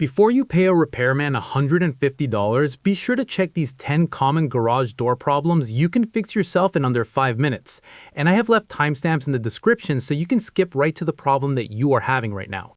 Before you pay a repairman $150, be sure to check these 10 common garage door problems you can fix yourself in under 5 minutes. And I have left timestamps in the description so you can skip right to the problem that you are having right now.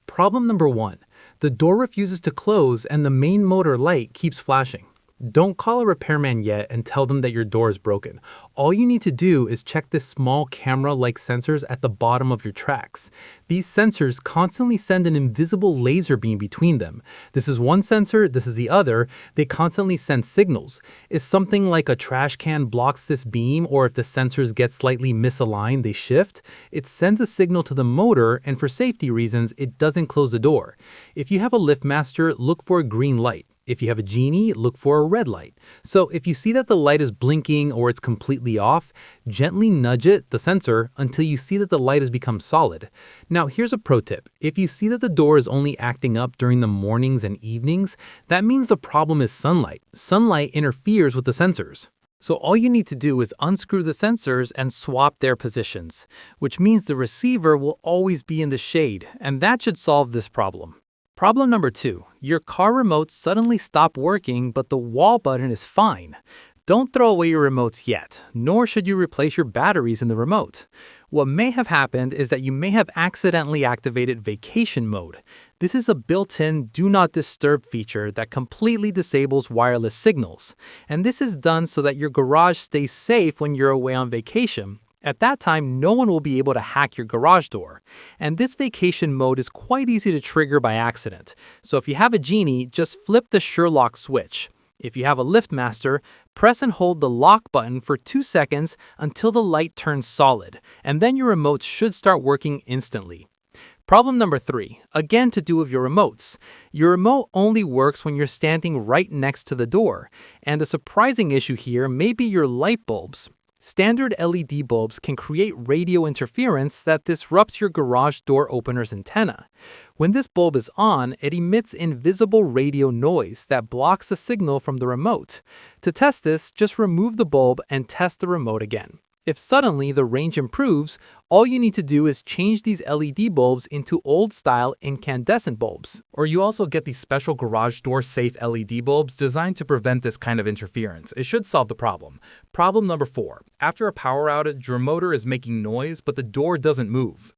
Problem number 1. The door refuses to close and the main motor light keeps flashing. Don't call a repairman yet and tell them that your door is broken. All you need to do is check the small camera-like sensors at the bottom of your tracks. These sensors constantly send an invisible laser beam between them. This is one sensor, this is the other. They constantly send signals. If something like a trash can blocks this beam, or if the sensors get slightly misaligned, they shift, it sends a signal to the motor, and for safety reasons, it doesn't close the door. If you have a LiftMaster, look for a green light. If you have a Genie, look for a red light. So if you see that the light is blinking or it's completely off, gently nudge it, the sensor, until you see that the light has become solid. Now here's a pro tip. If you see that the door is only acting up during the mornings and evenings, that means the problem is sunlight. Sunlight interferes with the sensors. So all you need to do is unscrew the sensors and swap their positions, which means the receiver will always be in the shade, and that should solve this problem. Problem number 2. Your car remote suddenly stopped working, but the wall button is fine. Don't throw away your remotes yet, nor should you replace your batteries in the remote. What may have happened is that you may have accidentally activated vacation mode. This is a built-in Do Not Disturb feature that completely disables wireless signals. And this is done so that your garage stays safe when you're away on vacation. At that time, no one will be able to hack your garage door. And this vacation mode is quite easy to trigger by accident. So if you have a Genie, just flip the Sherlock switch. If you have a LiftMaster, press and hold the lock button for 2 seconds until the light turns solid, and then your remote should start working instantly. Problem number 3, again to do with your remotes. Your remote only works when you're standing right next to the door, and the surprising issue here may be your light bulbs. Standard LED bulbs can create radio interference that disrupts your garage door opener's antenna. When this bulb is on, it emits invisible radio noise that blocks the signal from the remote. To test this, just remove the bulb and test the remote again. If suddenly the range improves, all you need to do is change these LED bulbs into old-style incandescent bulbs. Or you also get these special garage door safe LED bulbs designed to prevent this kind of interference. It should solve the problem. Problem number 4. After a power outage, your motor is making noise, but the door doesn't move.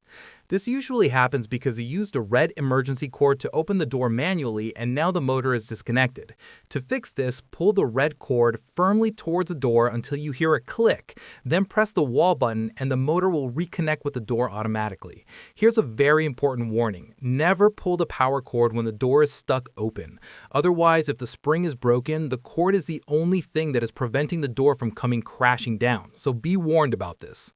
This usually happens because you used a red emergency cord to open the door manually and now the motor is disconnected. To fix this, pull the red cord firmly towards the door until you hear a click, then press the wall button and the motor will reconnect with the door automatically. Here's a very important warning. Never pull the power cord when the door is stuck open. Otherwise, if the spring is broken, the cord is the only thing that is preventing the door from coming crashing down, so be warned about this.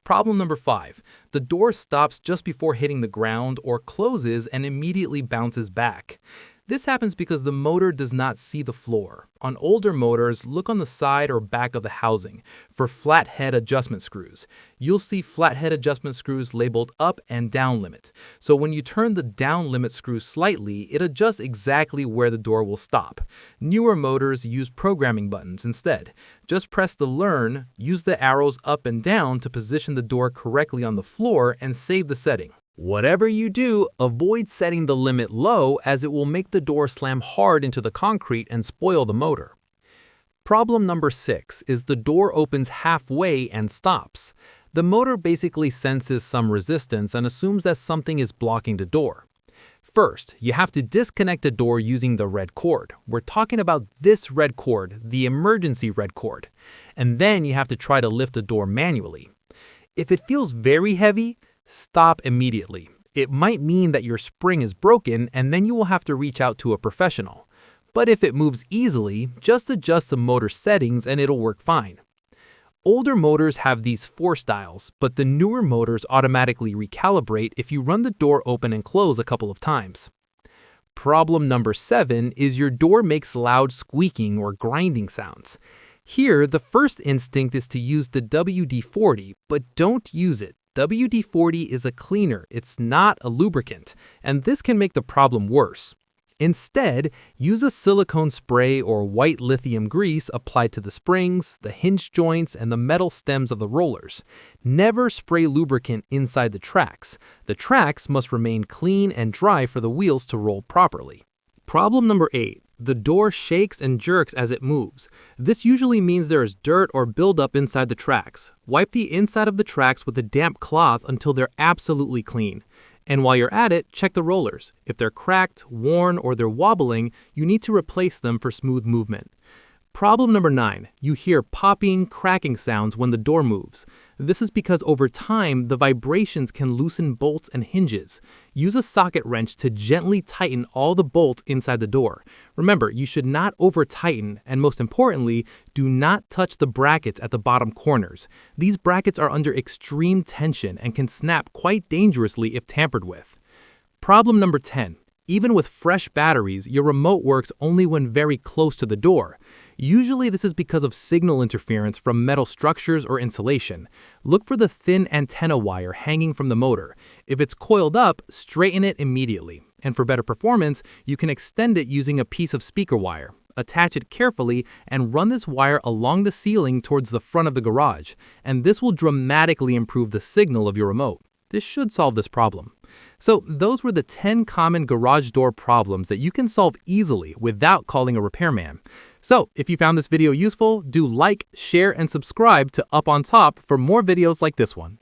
Problem number 5. The door stops just before hitting the ground or closes and immediately bounces back. This happens because the motor does not see the floor. On older motors, look on the side or back of the housing for flathead adjustment screws. You'll see flathead adjustment screws labeled up and down limit. So when you turn the down limit screw slightly, it adjusts exactly where the door will stop. Newer motors use programming buttons instead. Just press the learn, use the arrows up and down to position the door correctly on the floor and save the setting. Whatever you do, avoid setting the limit low as it will make the door slam hard into the concrete and spoil the motor. Problem number 6 is the door opens halfway and stops. The motor basically senses some resistance and assumes that something is blocking the door. First, you have to disconnect the door using the red cord. We're talking about this red cord, the emergency red cord. And then you have to try to lift the door manually. If it feels very heavy, stop immediately. It might mean that your spring is broken and then you will have to reach out to a professional. But if it moves easily, just adjust the motor settings and it'll work fine. Older motors have these force dials, but the newer motors automatically recalibrate if you run the door open and close a couple of times. Problem number 7 is your door makes loud squeaking or grinding sounds. Here, the first instinct is to use the WD-40, but don't use it. WD-40 is a cleaner, it's not a lubricant, and this can make the problem worse. Instead, use a silicone spray or white lithium grease applied to the springs, the hinge joints, and the metal stems of the rollers. Never spray lubricant inside the tracks. The tracks must remain clean and dry for the wheels to roll properly. Problem number 8. The door shakes and jerks as it moves. This usually means there is dirt or buildup inside the tracks. Wipe the inside of the tracks with a damp cloth until they're absolutely clean. And while you're at it, check the rollers. If they're cracked, worn, or they're wobbling, you need to replace them for smooth movement. Problem number 9. You hear popping, cracking sounds when the door moves. This is because over time, the vibrations can loosen bolts and hinges. Use a socket wrench to gently tighten all the bolts inside the door. Remember, you should not over-tighten, and most importantly, do not touch the brackets at the bottom corners. These brackets are under extreme tension and can snap quite dangerously if tampered with. Problem number 10. Even with fresh batteries, your remote works only when very close to the door. Usually this is because of signal interference from metal structures or insulation. Look for the thin antenna wire hanging from the motor. If it's coiled up, straighten it immediately. And for better performance, you can extend it using a piece of speaker wire. Attach it carefully and run this wire along the ceiling towards the front of the garage. And this will dramatically improve the signal of your remote. This should solve this problem. So those were the 10 common garage door problems that you can solve easily without calling a repairman. So if you found this video useful, do like, share, and subscribe to Up on Top for more videos like this one.